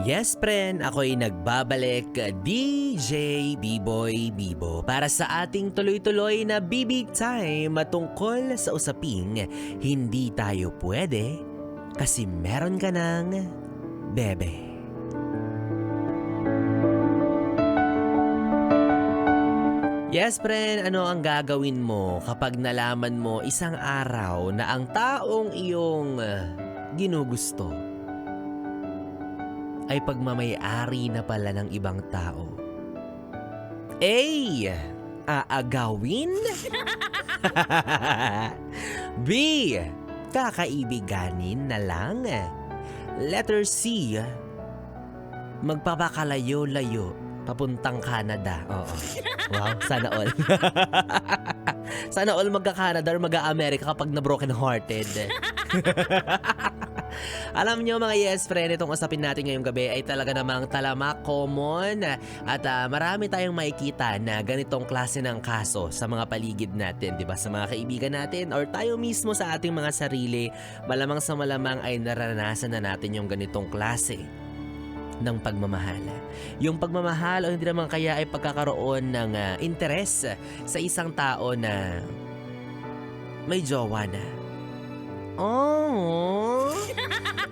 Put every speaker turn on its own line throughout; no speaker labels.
Yes, friend, ako'y nagbabalik, DJ B-Boy Bibo, para sa ating tuloy-tuloy na BB Time tungkol sa usaping hindi tayo pwede kasi meron ka ng bebe. Yes, friend, ano ang gagawin mo kapag nalaman mo isang araw na ang taong iyong ginugusto ay pagmamay-ari na pala ng ibang tao? A. Aagawin? B. Kakaibiganin na lang? Letter C. Magpapakalayo-layo papuntang Canada. Oo. Wow, sana all. Sana all magka-Canada or magka-America kapag na-broken hearted. Alam nyo mga yes friend, itong usapin natin ngayong gabi ay talaga namang talamak, common at marami tayong makikita na ganitong klase ng kaso sa mga paligid natin, di ba? Sa mga kaibigan natin or tayo mismo sa ating mga sarili, malamang sa malamang ay naranasan na natin yung ganitong klase ng pagmamahal. Yung pagmamahal o hindi naman kaya ay pagkakaroon ng interes sa isang tao na may jowa na. Oh,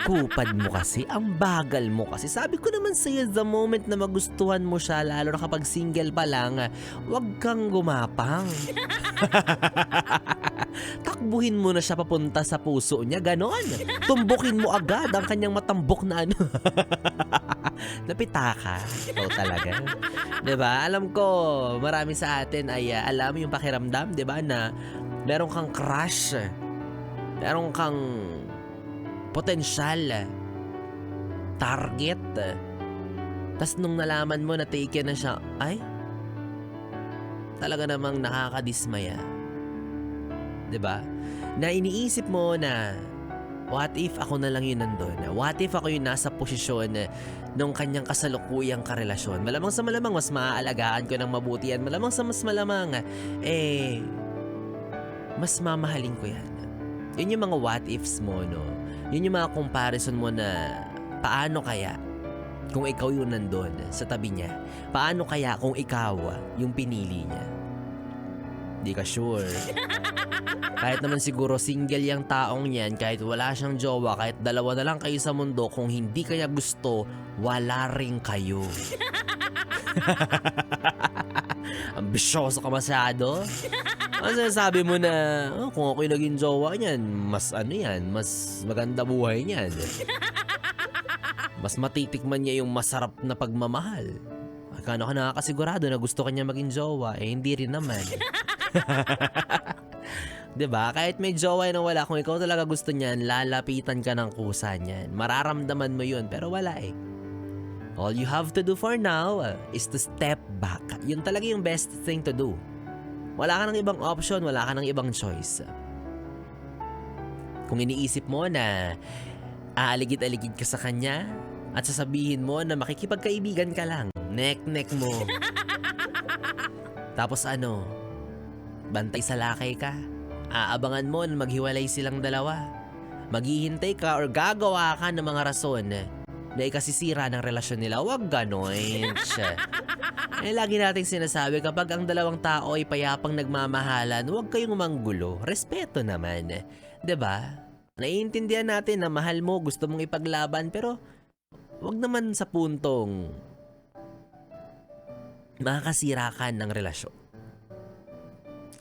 kupad mo kasi, ang bagal mo kasi. Sabi ko naman sa'yo, the moment na magustuhan mo siya, lalo na kapag single pa lang, wag kang gumapang. Takbuhin mo na siya papunta sa puso niya, ganon. Tumbukin mo agad ang kanyang matambok na ano. Napitaka. Oo talaga. Diba? Alam ko, marami sa atin ay alam yung pakiramdam, diba, na meron kang crush. Meron kang potensyal target. Tas nung nalaman mo na taken na siya, ay, talaga namang nakakadismaya. Diba? Na iniisip mo na, what if ako na lang yun nandun? What if ako yung nasa posisyon nung kanyang kasalukuyang karelasyon? Malamang sa malamang, mas maaalagaan ko ng mabuti yan. Malamang sa mas malamang, mas mamahalin ko yan. Yun yung mga what ifs mo, no? Yun yung mga comparison mo na paano kaya kung ikaw yung nandun sa tabi niya? Paano kaya kung ikaw yung pinili niya? Di ka sure. Kahit naman siguro single yung taong yan, kahit wala siyang jowa, kahit dalawa na lang kayo sa mundo, kung hindi kanya gusto, wala rin kayo. Ambisyoso ka masyado. Ano sabi mo na, kung ako'y naging jowa niyan, mas ano yan, mas maganda buhay niyan. Mas matitikman niya yung masarap na pagmamahal. Kano ka nakakasigurado na gusto kanya maging jowa? Hindi rin naman. Diba? Kahit may jowa na wala, kung ikaw talaga gusto niyan, lalapitan ka ng kusa niyan. Mararamdaman mo yun, pero wala eh. All you have to do for now is to step back. Yun talaga yung best thing to do. Wala ka ng ibang option, wala ka ng ibang choice. Kung iniisip mo na aaligid-aligid ka sa kanya at sasabihin mo na makikipagkaibigan ka lang, nek-nek mo. Tapos ano, bantay sa lakay ka. Aabangan mo na maghiwalay silang dalawa. Maghihintay ka or gagawa ka ng mga rason na ikasisira ng relasyon nila. Huwag ganon. Lagi nating sinasabi, kapag ang dalawang tao ay payapang nagmamahalan, huwag kayong manggulo. Respeto naman. 'Di ba? Naiintindihan natin na mahal mo, gusto mong ipaglaban, pero huwag naman sa puntong makakasira ka ng relasyon.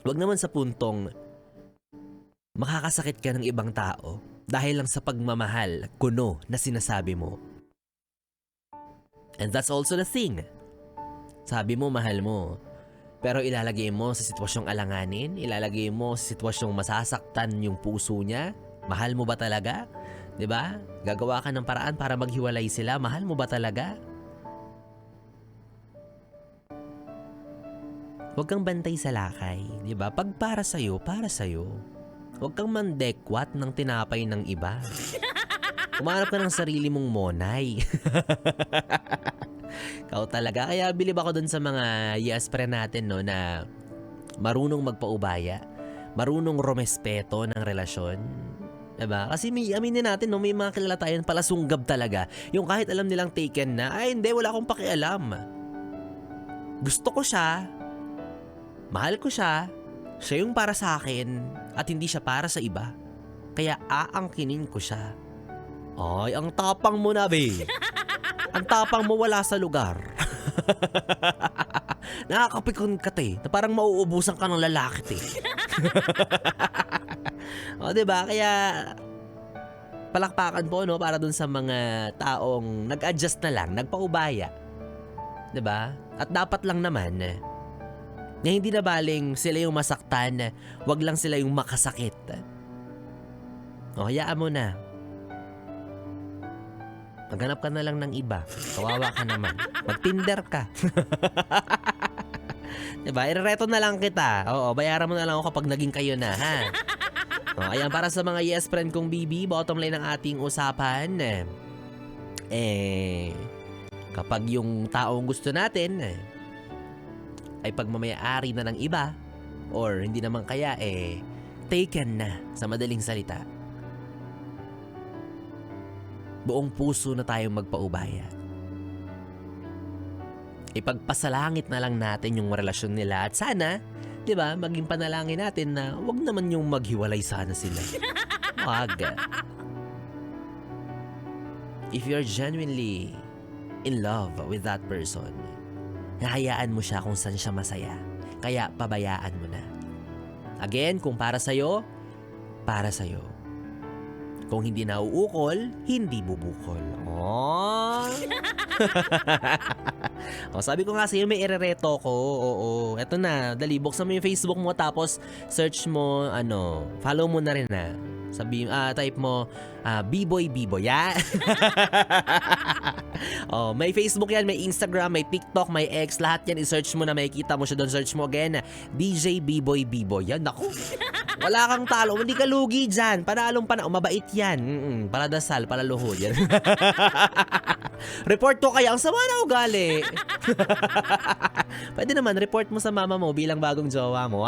Huwag naman sa puntong makakasakit ka ng ibang tao dahil lang sa pagmamahal, kuno na sinasabi mo. And that's also the thing. Sabi mo, mahal mo. Pero ilalagay mo sa sitwasyong alanganin? Ilalagay mo sa sitwasyong masasaktan yung puso niya? Mahal mo ba talaga? 'Di ba? Gagawa ka ng paraan para maghiwalay sila. Mahal mo ba talaga? Huwag kang bantay sa lakay. 'Di ba? Pag para sa'yo, para sa'yo. Huwag kang mandekwat ng tinapay ng iba. Kumanap ka ng sarili mong monay. Ikaw talaga. Kaya bilib ako dun sa mga yes friend natin, no, na marunong magpaubaya, marunong rumespeto ng relasyon. Diba? Kasi aminin natin, no, may mga kilala tayo na pala sunggab talaga. Yung kahit alam nilang taken na, ay hindi, wala akong pakialam. Gusto ko siya, mahal ko siya, siya yung para sa akin, at hindi siya para sa iba. Kaya aangkinin ko siya. Ay, ang tapang mo na, be. Ang tapang mo wala sa lugar. Nakakapikon ka, te, na parang mauubusan ka ng lalaki, te. O, diba? Kaya palakpakan po, no, para dun sa mga taong nag-adjust na lang, nagpaubaya. Diba? At dapat lang naman na hindi na baling sila yung masaktan, wag lang sila yung makasakit. O, hayaan mo na. Maghanap ka na lang ng iba. Kawawa ka naman. Mag-Tinder ka. Diba? Irereto na lang kita. Oo, bayaran mo na lang ako kapag naging kayo na, ha? O, ayan, para sa mga yes friend kong BB, bottom line ng ating usapan. Kapag yung taong gusto natin ay pagmamayari na ng iba, or hindi naman kaya, taken na, sa madaling salita. Buong puso na tayong magpaubaya. Ipagpasalangit na lang natin yung relasyon nila at sana, di ba, maging panalangin natin na wag naman yung maghiwalay sana sila. Wag. If you're genuinely in love with that person, hayaan mo siya kung saan siya masaya. Kaya pabayaan mo na. Again, kung para sa'yo, para sa'yo. Kung hindi nauukol, hindi bubukol. Oh. O, sabi ko nga sa'yo, may irereto ko. Oo. Eto na, dali, buksan mo yung Facebook mo tapos search mo, follow mo na rin na. Type mo, B-Boy. Yeah? Oh, may Facebook yan, may Instagram, may TikTok, may X. Lahat yan, i-search mo na, makikita mo siya doon. Search mo again, DJ B-Boy. Yan, naku. Wala kang talo, hindi ka lugi dyan. Panalong mabait yan. Paladasal, palaluhod. Yan. Report ko kaya, ang sama na ugali. Pwede naman, report mo sa mama mo bilang bagong jowa mo.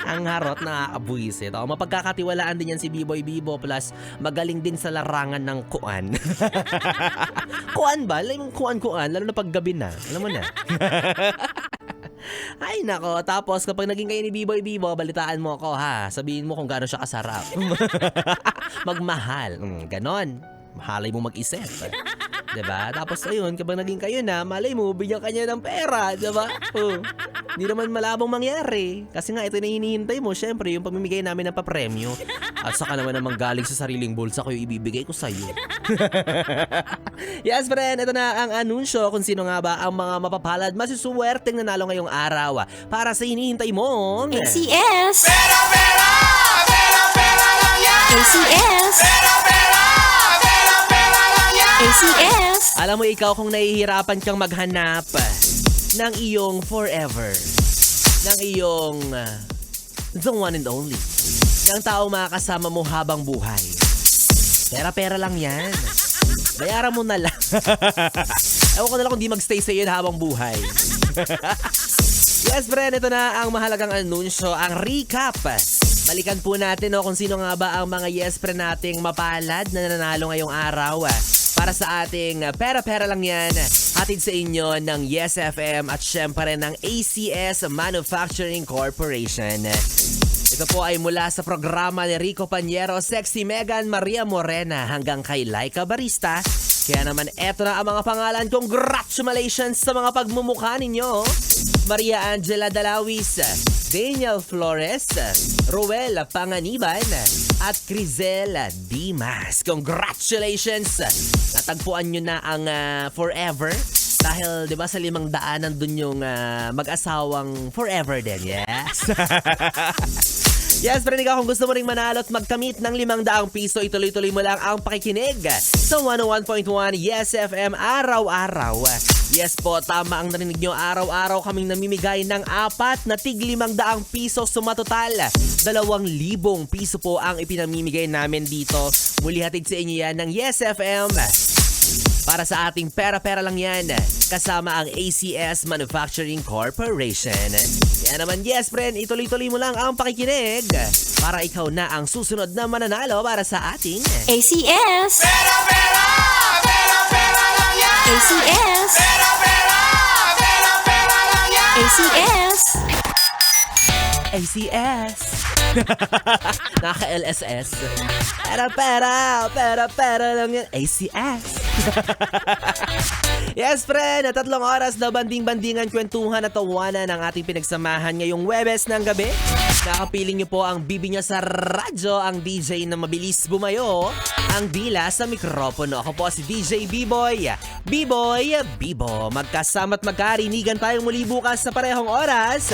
Ang harot, nakakabuisit. O, mapagkakatiwalaan din yan si B-Boy Bibo, plus magaling din sa larangan ng kuan. Kuan ba? Alam mo, kuan, lalo na paggabi na. Alam mo na. Ay nako, tapos kapag naging kayo ni B-Boy Bibo, balitaan mo ako, ha. Sabihin mo kung gaano siya kasarap. Magmahal. Ganon. Mahalay mo mag-isip. Diba? Tapos ayun, kapag naging kayo na, malay mo, bigyan kanya ng pera. Diba? Hindi naman malabong mangyari. Kasi nga, ito na hinihintay mo. Syempre, yung pamimigay namin ng papremyo. At saka naman galing sa sariling bulsa ko yung ibibigay ko sa'yo. Yes, friend. Ito na ang anunsyo kung sino nga ba ang mga mapapalad, masisuwerteng nanalo ngayong araw. Para sa hinihintay mong
ACS!
Pera lang yan!
ACS!
Pera lang yan!
ACS!
Alam mo ikaw kung nahihirapan kang maghanap ng iyong forever, ng iyong the one and only, ng tao makakasama mo habang buhay. Pera lang yan. Bayaran mo na lang. Ewan ko na lang kung di magstay sa iyo habang buhay. Yes, friend, ito na ang mahalagang anunsyo, ang recap. Balikan po natin kung sino nga ba ang mga yes friend nating mapalad na nananalo ngayong araw. Para sa ating pera lang yan, hatid sa inyo ng Yes FM at syempre ng ACS Manufacturing Corporation. Ito po ay mula sa programa ni Rico Pañero, Sexy Megan, Maria Morena hanggang kay Laika Barista. Kaya naman eto na ang mga pangalan. Congratulations sa mga pagmumukha ninyo. Maria Angela Dalawis, Daniel Flores, Roel Panganiban, at Crizel Dimas. Congratulations! Natagpuan nyo na ang forever. Dahil, di ba, sa 500 nandun yung mag-asawang forever din. Yes! Yes, friend, ikaw kung gusto mo ring manalo at magkamit ng 500 piso, ituloy-tuloy mo lang ang pakikinig sa 101.1 Yes FM araw-araw. Yes po, tama ang narinig nyo. Araw-araw kaming namimigay ng 4 na tig 500 piso, sumatotal 2,000 piso po ang ipinamimigay namin dito. Muli hatid sa inyo yan ng Yes FM Para sa ating pera-pera lang yan, kasama ang ACS Manufacturing Corporation. Kaya naman yes friend, ituloy-tuloy mo lang ang pakikinig para ikaw na ang susunod na mananalo para sa ating
ACS. ACS. ACS.
ACS. Naka-LSS. Pera lang yan. ACS. Yes, friend. At 3 oras na banding-bandingan, kwentuhan at tawanan ang ating pinagsamahan ngayong Webes ng gabi. Nakapiling niyo po ang bibi niya sa radyo, ang DJ na mabilis bumayo, ang dila sa mikropono. Ako po si DJ B-Boy. B-Boy, Bibo. Magkasama't magkarinigan tayong muli bukas sa parehong oras.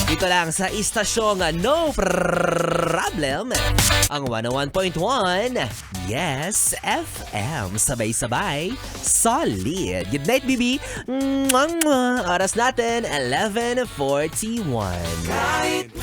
Dito lang sa istasyong No Problem. Ang 101.1 Yes FM. Sabay-sabay. Solid. Good night, Bibi. Oras natin, 11:41.